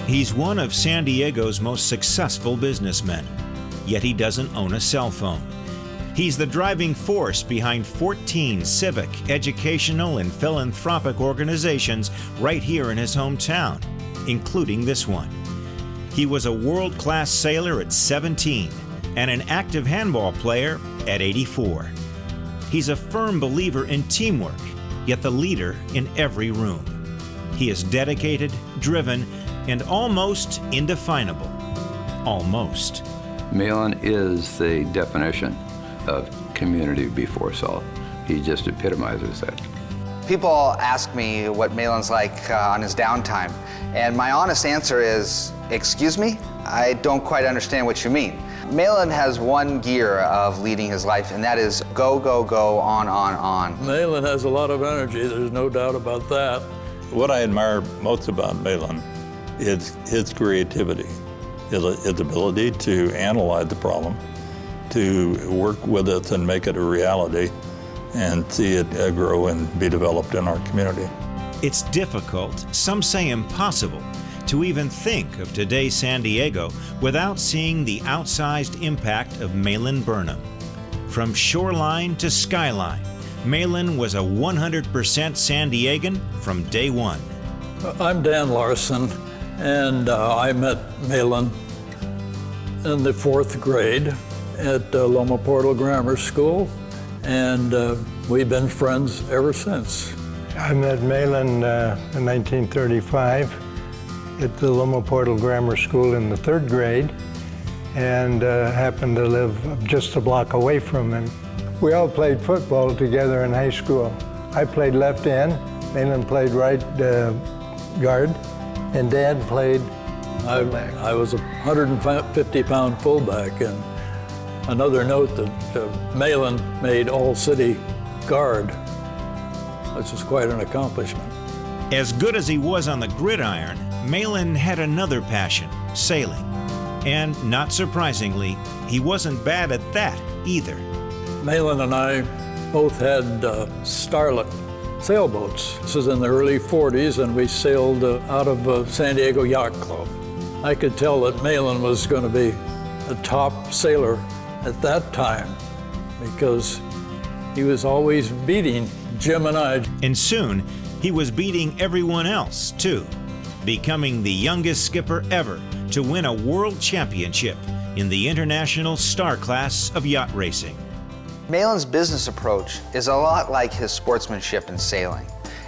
He's one of San Diego's most successful businessmen, yet he doesn't own a cell phone. He's the driving force behind 14 civic, educational, and philanthropic organizations right here in his hometown, including this one. He was a world-class sailor at 17 and an active handball player at 84. He's a firm believer in teamwork, yet the leader in every room. He is dedicated, driven, and almost indefinable. Almost. Malin is the definition of community before self. He just epitomizes that. People ask me what Malin's like on his downtime, and my honest answer is, excuse me? I don't quite understand what you mean. Malin has one gear of leading his life, and that is go, go, go, on, on. Malin has a lot of energy, there's no doubt about that. What I admire most about Malin is his creativity, his ability to analyze the problem, to work with it and make it a reality, and see it grow and be developed in our community. It's difficult, some say impossible, to even think of today's San Diego without seeing the outsized impact of Malin Burnham. From shoreline to skyline, Malin was a 100% San Diegan from day one. I'm Dan Larson, and I met Malin in the 4th grade at Loma Portal Grammar School, and we've been friends ever since. I met Malin in 1935 at the Loma Portal Grammar School in the 3rd grade, and happened to live just a block away from him. We all played football together in high school. I played left end, Malin played right guard, and Dad played fullback. I was a 150-pound fullback, and another note that Malin made all-city guard, which is quite an accomplishment. As good as he was on the gridiron, Malin had another passion, sailing. And not surprisingly, he wasn't bad at that either. Malin and I both had starlet sailboats. This is in the early 40s, and we sailed out of San Diego Yacht Club. I could tell that Malin was going to be a top sailor at that time because he was always beating Jim and I. And soon, he was beating everyone else, too, becoming the youngest skipper ever to win a world championship in the International Star Class of yacht racing. Malin's business approach is a lot like his sportsmanship in sailing.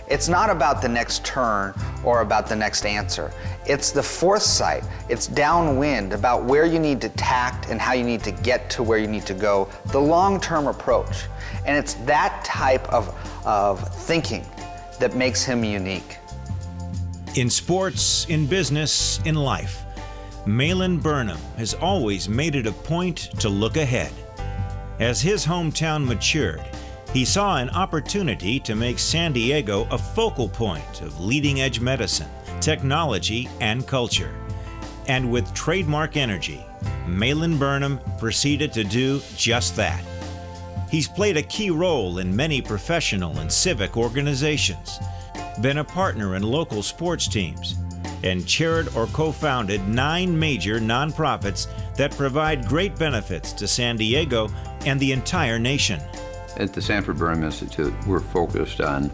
It's not about the next turn or about the next answer. It's the foresight, it's downwind, about where you need to tact and how you need to get to where you need to go, the long-term approach. And it's that type of thinking that makes him unique. In sports, in business, in life, Malin Burnham has always made it a point to look ahead. As his hometown matured, he saw an opportunity to make San Diego a focal point of leading-edge medicine, technology, and culture. And with trademark energy, Malin Burnham proceeded to do just that. He's played a key role in many professional and civic organizations, been a partner in local sports teams, and chaired or co-founded 9 major nonprofits that provide great benefits to San Diego and the entire nation. At the Sanford Burnham Institute, we're focused on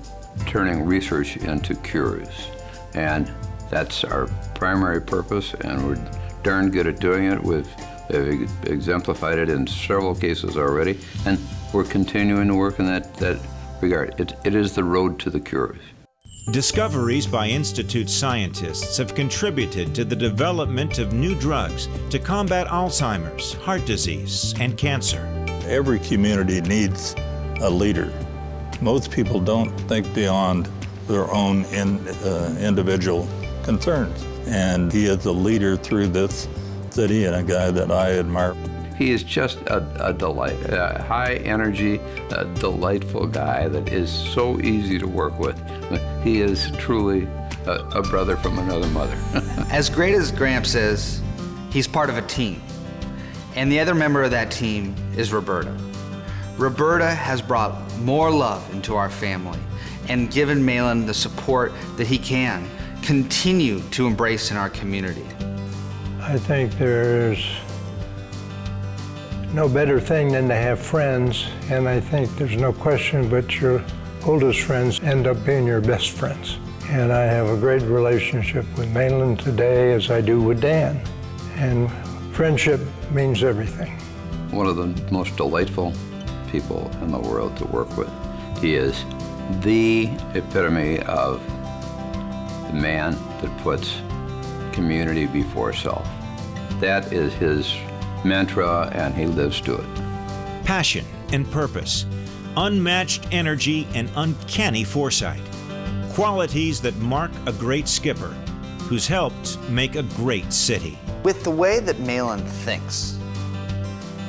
turning research into cures. And that's our primary purpose, and we're darn good at doing it. We've exemplified it in several cases already, and we're continuing to work in that regard. It is the road to the cures. Discoveries by Institute scientists have contributed to the development of new drugs to combat Alzheimer's, heart disease, and cancer. Every community needs a leader. Most people don't think beyond their own individual concerns. And he is a leader through this city and a guy that I admire. He is just a delight, a high energy, a delightful guy that is so easy to work with. He is truly a brother from another mother. As great as Gramps is, he's part of a team. And the other member of that team is Roberta. Roberta has brought more love into our family and given Malin the support that he can continue to embrace in our community? I think there's no better thing than to have friends, and I think there's no question but your oldest friends end up being your best friends. And I have a great relationship with Malin today as I do with Dan. And friendship means everything. One of the most delightful people in the world to work with. He is the epitome of the man that puts community before self. That is his mantra, and he lives to it. Passion and purpose, unmatched energy and uncanny foresight. Qualities that mark a great skipper who's helped make a great city. With the way that Malin thinks,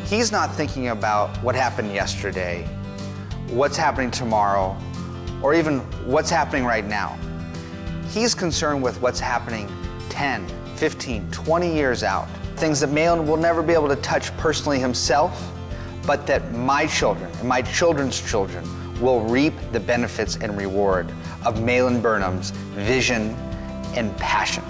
he's not thinking about what happened yesterday, what's happening tomorrow, or even what's happening right now. He's concerned with what's happening 10, 15, 20 years out. Things that Malin will never be able to touch personally himself, but that my children and my children's children will reap the benefits and reward of Malin Burnham's vision and passion.